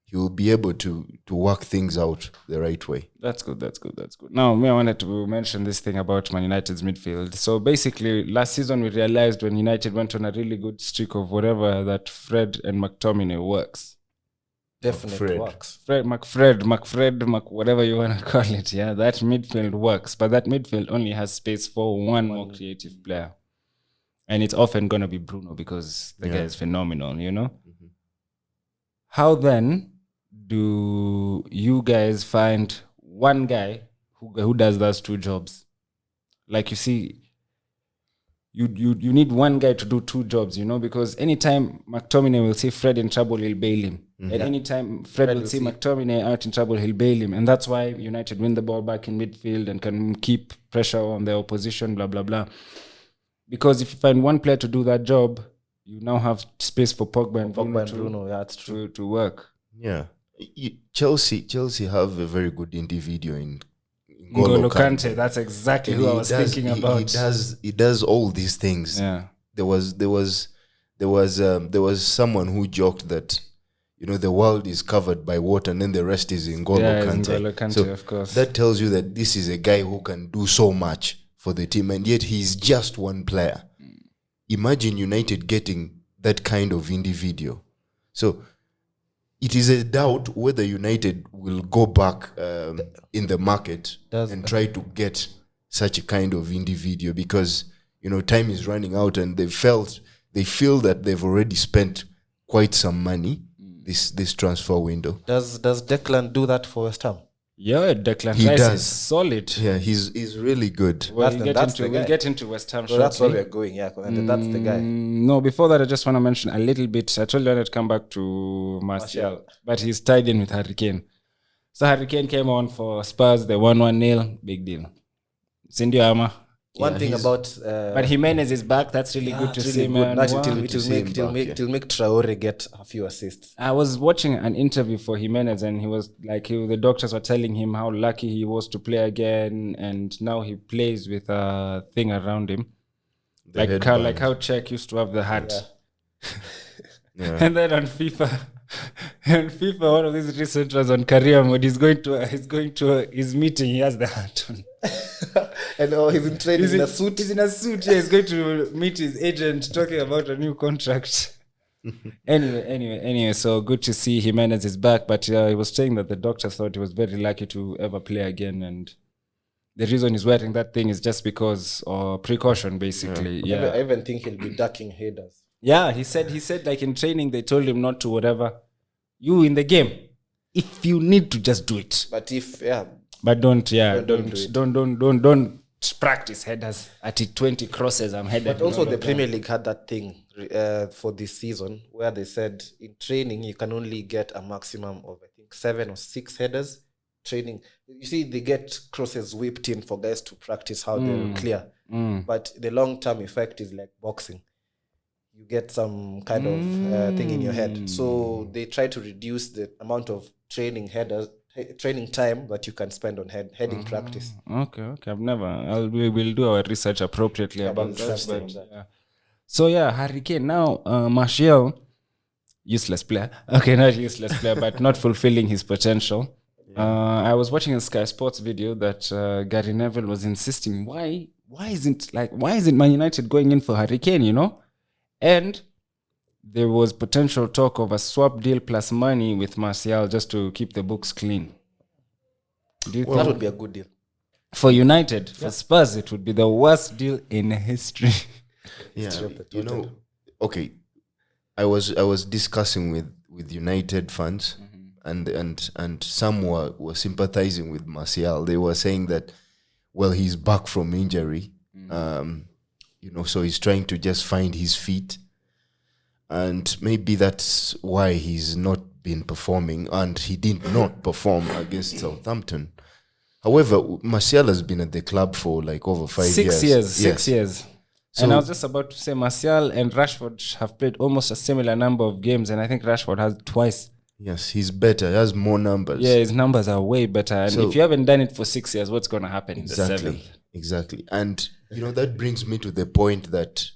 he will be able to work things out the right way. That's good. Now, I wanted to mention this thing about Man United's midfield. So basically, last season we realized when United went on a really good streak of whatever, that Fred and McTominay works. Definitely works. McFred, whatever you want to call it. Yeah, that midfield works, but that midfield only has space for one more creative player, and it's often going to be Bruno, because the guy is phenomenal. How then do you guys find one guy who does those two jobs? Like, you see, you need one guy to do two jobs, because anytime McTominay will see Fred in trouble, he'll bail him. And anytime Fred will see McTominay out in trouble, he'll bail him. And that's why United win the ball back in midfield and can keep pressure on the opposition, blah, blah, blah. Because if you find one player to do that job, you now have space for Pogba and Bruno, yeah, that's true. To work. Yeah. Chelsea have a very good individual in N'Golo Kante. That's exactly who I was thinking about. He does all these things. Yeah. There was someone who joked that the world is covered by water and then the rest is in N'Golo Kante. N'Golo Kante, so of course. That tells you that this is a guy who can do so much for the team, and yet he's just one player. Imagine United getting that kind of individual. So it is a doubt whether United will go back in the market and try to get such a kind of individual, because time is running out, and they feel that they've already spent quite some money this transfer window. Does Declan do that for West Ham? Yeah, Declan Rice is solid. Yeah, he's really good. We'll get into West Ham shortly. That's where we're going, yeah. That's the guy. No, before that, I just want to mention a little bit. I told you I wanted to come back to Martial, but he's tied in with Harry Kane. So Harry Kane came on for Spurs. They won 1-0. Big deal. Cindy Ama. One thing about... but Jimenez is back. That's really good to see, man. It'll make Traore get a few assists. I was watching an interview for Jimenez, and he was like, the doctors were telling him how lucky he was to play again, and now he plays with a thing around him. Like how Czech used to have the hat. Yeah. And then on FIFA, one of these recent ones on career mode, he's going to his meeting, he has the hat on. And he's in training in a suit. He's in a suit, yeah. He's going to meet his agent talking about a new contract. Anyway, so good to see Jimenez is back, but he was saying that the doctor thought he was very lucky to ever play again, and the reason he's wearing that thing is just because precaution, basically. Yeah. I even think he'll be ducking headers. Yeah, he said like in training they told him not to whatever. You in the game, if you need to, just do it. But don't practice headers at 20 crosses. I'm headed. But also the Premier League had that thing for this season where they said in training you can only get a maximum of I think 7 or 6 headers. Training, you see, they get crosses whipped in for guys to practice how they will clear. But the long-term effect is like boxing. You get some kind of thing in your head. So they try to reduce the amount of training time that you can spend on heading practice. Okay. We will do our research appropriately about that. Yeah. So Harry Kane. Now, Martial, useless player. Okay, not useless player, but not fulfilling his potential. I was watching a Sky Sports video that Gary Neville was insisting, why isn't Man United going in for Harry Kane, And there was potential talk of a swap deal plus money with Martial just to keep the books clean. Do you think that would be a good deal? For United, for Spurs, it would be the worst deal in history. Yeah, okay. I was discussing with United fans, and some were sympathizing with Martial. They were saying that, well, he's back from injury. So he's trying to just find his feet, and maybe that's why he's not been performing, and he did not perform against Southampton. However, Martial has been at the club for like over 5 years. 6 years. So, and I was just about to say Martial and Rashford have played almost a similar number of games, and I think Rashford has twice. Yes, he's better. He has more numbers. Yeah, his numbers are way better. And if you haven't done it for 6 years, what's going to happen in the 7th? Exactly. And, that brings me to the point that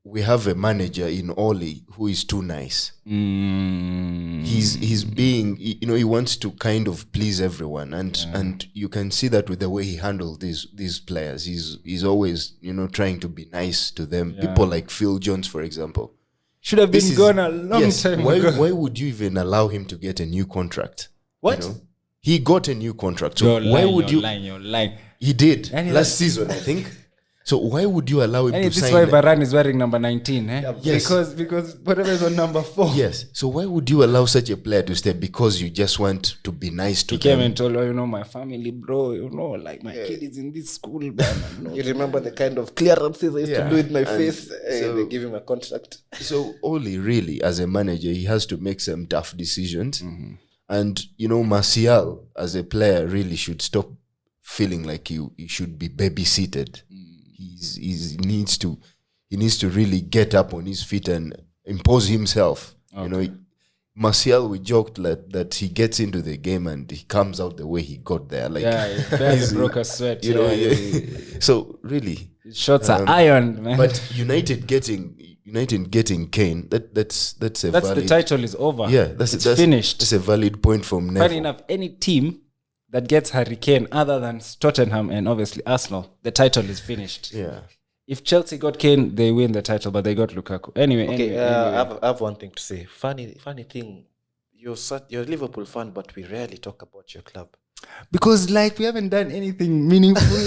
we have a manager in Oli who is too nice. He's being, he wants to kind of please everyone. And you can see that with the way he handles these players. He's always, trying to be nice to them. Yeah. People like Phil Jones, for example. Should have been gone a long time ago. Why would you even allow him to get a new contract? What? He got a new contract. So why would you? You're lying. He did last season, I think. So why would you allow him And to this is sign? why Varane is wearing number 19, eh? Yes. Because whatever is on number 4. Yes. So why would you allow such a player to stay because you just want to be nice to He came them? and told, my family, bro, like my kid is in this school, man. You remember the kind of clearances I used to do with my face? so- They give him a contract. So Oli, really, as a manager, he has to make some tough decisions. And, Martial, as a player, really should stop feeling like he should be babysitted. He needs to really get up on his feet and impose himself. Okay. Martial, we joked that he gets into the game and he comes out the way he got there. Like, he barely broke a sweat. So really, his shots are ironed, man. but United getting Kane, that's a valid, the title is over. Yeah, that's finished. That's a valid point from Neville. Funny enough, any team that gets Harry Kane other than Tottenham and obviously Arsenal, the title is finished. Yeah. If Chelsea got Kane, they win the title, but they got Lukaku. Anyway. I have one thing to say. Funny thing, you're a Liverpool fan, but we rarely talk about your club. Because we haven't done anything meaningful.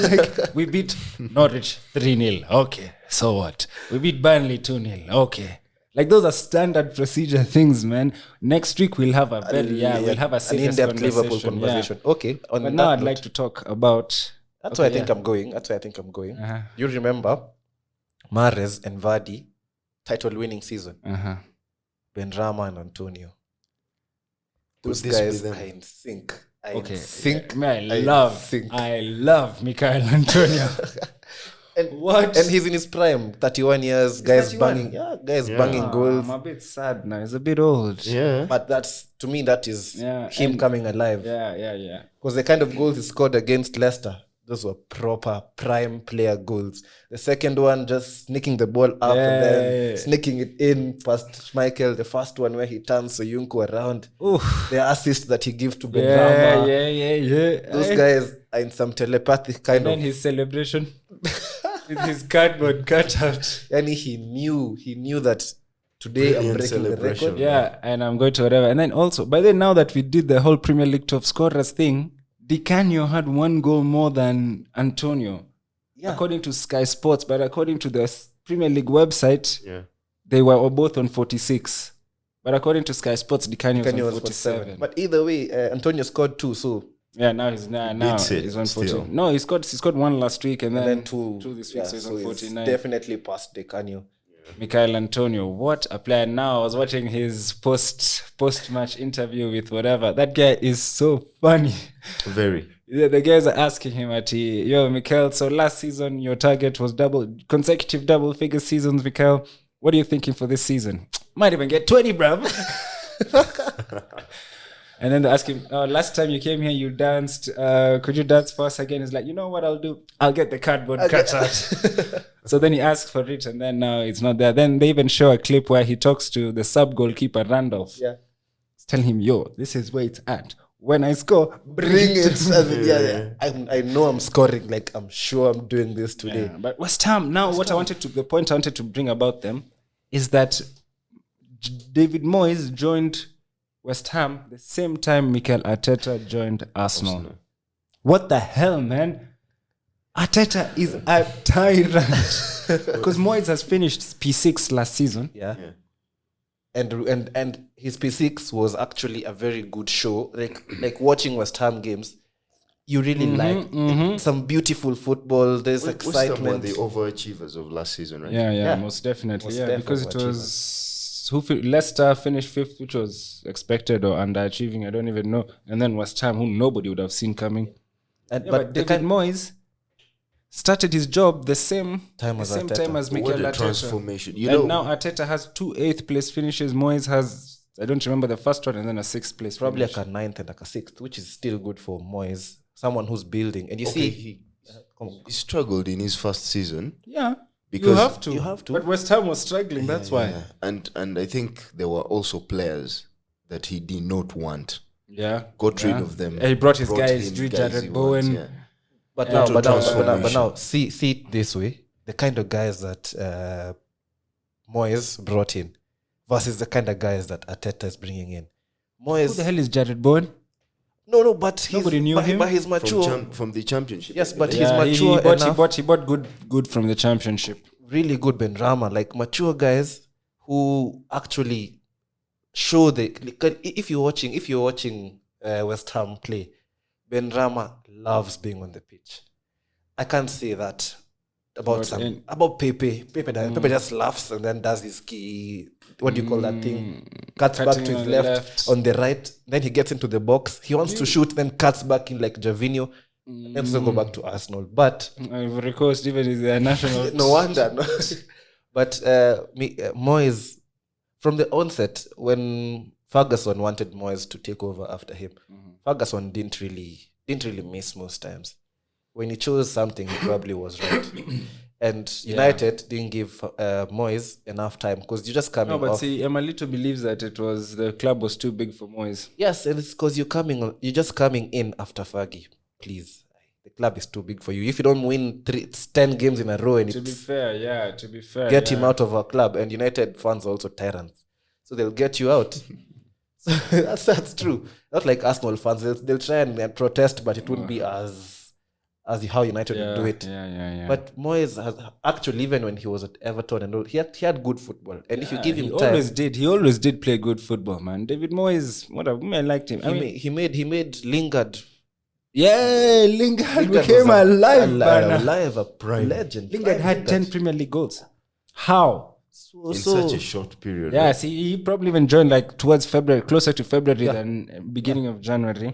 We beat Norwich 3-0. Okay, so what? We beat Burnley 2-0. Okay. Those are standard procedure things, man. Next week we'll have a we'll have a serious an in-depth Liverpool conversation. Yeah. Okay. But now I'd like to talk about. That's why I think I'm going. Uh-huh. You remember Mahrez and Vardy, title-winning season. Benrahma and Antonio. Those guys are in sync. I love Michael Antonio. And he's in his prime, 31 years, guys 31. Banging goals. I'm a bit sad now. He's a bit old. Yeah. But to me, that is him coming alive. Yeah. Because the kind of goals he scored against Leicester, those were proper prime player goals. The second one, just sneaking the ball up and then sneaking it in past Schmeichel. The first one where he turns Soyuncu around. Oof. The assist that he gives to Benrahma. Yeah. Those guys are in some telepathic kind of... And then his celebration with his cardboard cutout. And he knew that today I'm breaking the record. Yeah, and I'm going to whatever. And then also, by then now that we did the whole Premier League top scorers thing, Di Canio had 1 goal more than Antonio, according to Sky Sports. But according to the Premier League website, they were both on 46. But according to Sky Sports, Di Canio was on 47. But either way, Antonio scored 2, so... Yeah, now he's on 14. No, he scored 1 last week and then 2 this week, so he's on 49. Definitely past Di Canio. Michael Antonio, what a player. Now I was watching his post-match interview with whatever. That guy is so funny. Very. The guys are asking him Michael, so last season your target was consecutive double-figure seasons, Michael. What are you thinking for this season? Might even get 20, bruv. And then they ask him, last time you came here, you danced. Could you dance for us again? He's like, you know what I'll do? I'll get the cardboard cutout. So then he asks for it, and then now it's not there. Then they even show a clip where he talks to the sub-goalkeeper, Randolph. Yeah. Tell him, this is where it's at. When I score, bring it. I know I'm scoring. I'm sure I'm doing this today. Yeah, but West Ham, now the point I wanted to bring about them is that David Moyes joined West Ham the same time Mikel Arteta joined Arsenal. What the hell, man? Arteta is a tyrant. Because Moyes has finished P6 last season. Yeah. And his P6 was actually a very good show. Like watching West Ham games, you really some beautiful football. There's excitement. The overachievers of last season, right? Yeah, most definitely. Because it was Leicester finished 5th, which was expected or underachieving. I don't even know. And then West Ham, who nobody would have seen coming. But David Moyes started his job the same time as Mikel Arteta. Transformation. Now Arteta has 2 8th place finishes. Moyes has, I don't remember the first one, and then a 6th place probably finish. a 9th and a 6th, which is still good for Moyes. Someone who's building. And you see... He struggled in his first season. Yeah. Because you have to. But West Ham was struggling, that's why. And I think there were also players that he did not want. Yeah. Got rid of them. He brought his guys, Jared Bowen. But now, see it this way. The kind of guys that Moyes brought in versus the kind of guys that Arteta is bringing in. Who the hell is Jared Bowen? No, but he's Nobody knew him? But he's mature. From the championship. Yes, but he's Yeah, mature enough. he bought good from the championship. Really good Benrahma, like mature guys who actually show if you're watching West Ham play, Benrahma loves being on the pitch. I can't say that about Pepe. Pepe just laughs and then does his key. What do you call that thing? Cuts back to his left, on the right. Then he gets into the box. He wants to shoot, then cuts back in like Javinho. And then go back to Arsenal. But Ivory Coast even is their national. No wonder. No. But Moyes, from the onset, when Ferguson wanted Moyes to take over after him, Ferguson didn't really miss most times. When he chose something, he probably was right. And United didn't give Moyes enough time because you just coming off. No, but see, Emalito believes that the club was too big for Moyes. Yes, and it's because you're just coming in after Fergie. Please, the club is too big for you. If you don't win 10 games in a row, and to be fair, get him out of our club. And United fans are also tyrants, so they'll get you out. So that's true. Not like Arsenal fans; they'll try and protest, but it wouldn't be as how United would do it. Yeah. But Moyes has actually, even when he was at Everton and all, he had good football. And if you give him time, he always did play good football, man. David Moyes, I liked him. He made Lingard. Yeah, Lingard became alive, a legend. Lingard had 10 Premier League goals. How? In such a short period. Yeah, see, he probably even joined like towards February, closer to February than beginning of January.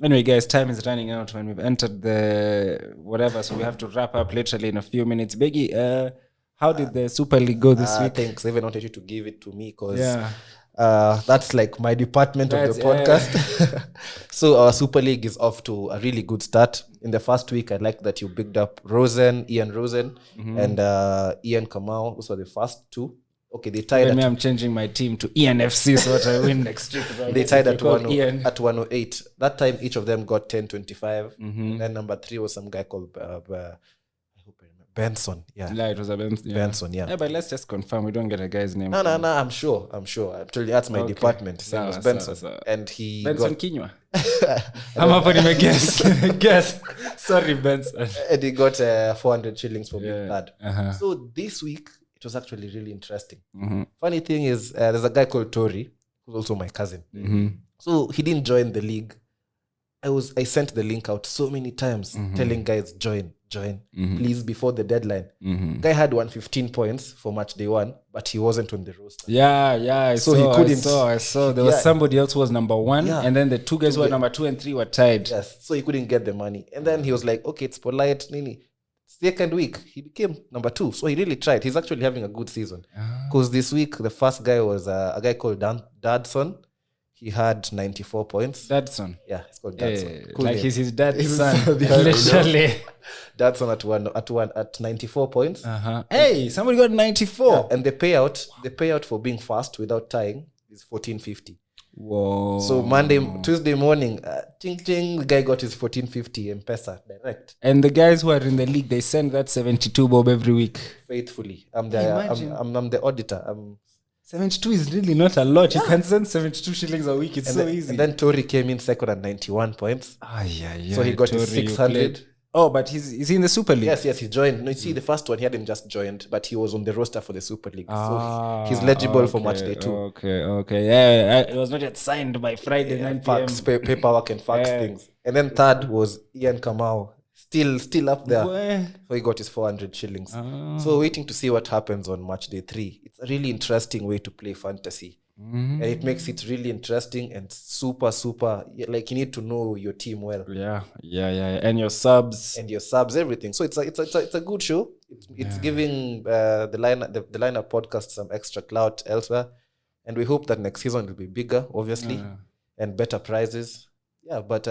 Anyway, guys, time is running out when we've entered the whatever, so we have to wrap up literally in a few minutes. Beggy, how did the Super League go this week? Thanks. I even wanted you to give it to me because that's like my department of the podcast. So our Super League is off to a really good start. In the first week, I like that you picked up Ian Rosen, and Ian Kamau. Those were the first two. Okay, they tied. I'm changing my team to ENFC so that I win next week. They tied at 108. That time, each of them got 10-25. And then number 3 was some guy called I hope I remember Benson. Yeah, it was a Benson. Benson. Yeah, but let's just confirm we don't get a guy's name. No. I'm sure. Actually, that's my department. His name was Benson, and he Benson Kinywa. I'm up on him guess. Sorry, Benson. And he got 400 shillings for being bad. So this week, it was actually really interesting. Funny thing is, there's a guy called Tori, who's also my cousin. So he didn't join the league. I sent the link out so many times, telling guys, join, please, before the deadline. Guy had 115 points for match day 1, but he wasn't on the roster. I saw. There was somebody else who was number 1, and then the two guys who were number 2 and 3 were tied. Yes, so he couldn't get the money. And then he was like, okay, it's polite, Nini. Second week, he became number 2. So he really tried. He's actually having a good season. Because this week, the first guy was a guy called Dadson. He had 94 points. Dadson? Yeah, it's called Dadson. Cool like name. He's his dad's son. Literally. Dadson at 94 points. Hey, somebody got 94. Yeah, and the payout for being fast without tying is $14.50. Whoa. So Tuesday morning, ting, the guy got his $14.50 M-Pesa direct. And the guys who are in the league, they send that 72 bob every week. Faithfully. I'm the auditor. 72 is really not a lot. You can send 72 shillings a week. It's easy. And then Tori came in second at 91 points. So he got his 600. Oh, but is he in the Super League? Yes, he joined. No, you see, the first one, he hadn't just joined, but he was on the roster for the Super League. So he's legible for match day 2. Okay. Yeah, it was not yet signed by Friday 9 p.m. Paperwork and fax things. And then third was Ian Kamau. Still up there. So he got his 400 shillings. So waiting to see what happens on match day 3. It's a really interesting way to play fantasy. And it makes it really interesting and super, like you need to know your team well. Yeah. And your subs, everything. So it's a good show. It's giving the lineup podcast some extra clout elsewhere, and we hope that next season will be bigger, obviously, and better prizes. Yeah, but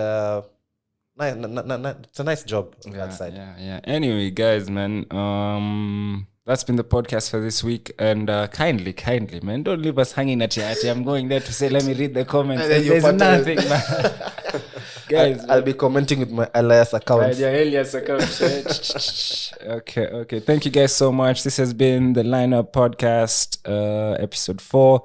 it's a nice job on that side. Yeah. Anyway, guys, man, that's been the podcast for this week. And kindly, man, don't leave us hanging at your I'm going there to say, let me read the comments. There's nothing, man. Guys, I'll be commenting with my alias account. Okay. Thank you guys so much. This has been the Lineup Podcast, episode 4.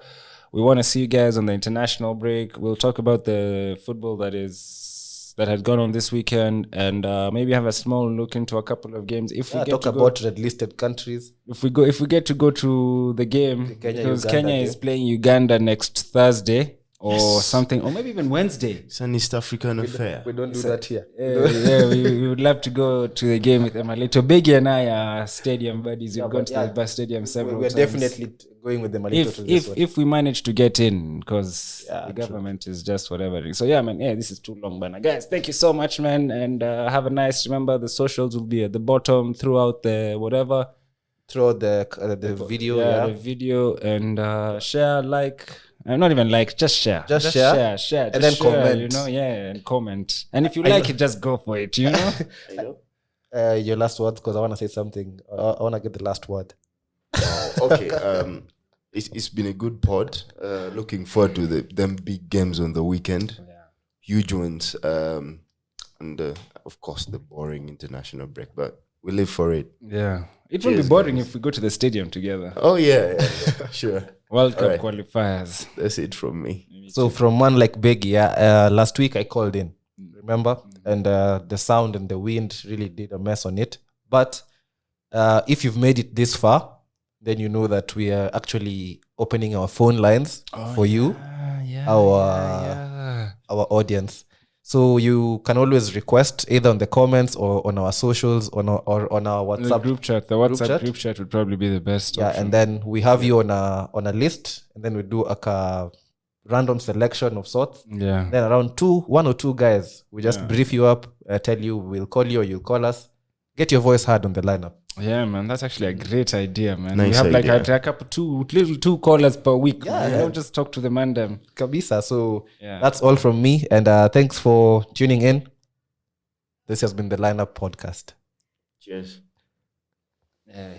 We want to see you guys on the international break. We'll talk about the football that is that had gone on this weekend, and maybe have a small look into a couple of games. If we get talk to about red listed countries. if we get to go to the game, because Kenya is game. playing Uganda next Thursday or something, or maybe even Wednesday. It's an East African affair. We don't do that here. We would love to go to the game with Emalito. Biggie and I are stadium buddies. We've gone to the bus stadium several We're times. definitely going with the Malito to this one. If we manage to get in, because the government is just whatever. So yeah, man, this is too long, man. Guys, thank you so much, man, and have a nice. Remember, the socials will be at the bottom throughout the whatever. Throughout the video, the video, and share, like. Not even like, just share. Just share. And just then share, comment. You know, and comment. And if you like it, just go for it, you know? Your last words, because I want to say something. I want to get the last word. Okay. It's been a good pod. Looking forward to them big games on the weekend. Huge ones. And of course, the boring international break. But we live for it. Yeah. It will be boring if we go to the stadium together. Oh, yeah. Sure. World Cup qualifiers. That's it from me. So from one like Biggie, last week I called in, remember? And the sound and the wind really did a mess on it. But if you've made it this far, then you know that we are actually opening our phone lines for you, our audience. So you can always request either on the comments or on our socials or on our WhatsApp the group chat. The WhatsApp group chat would probably be the best option. And then we have you on a list, and then we do a random selection of sorts. Yeah. Then around one or two guys, we just brief you up, tell you we'll call you or you'll call us. Get your voice heard on the lineup. Yeah, man, that's actually a great idea, man. Nice we have like idea. a couple two callers per week. Yeah, don't just talk to the man them. Kabisa. So that's all from me, and thanks for tuning in. This has been the Lineup Podcast. Cheers. Yeah,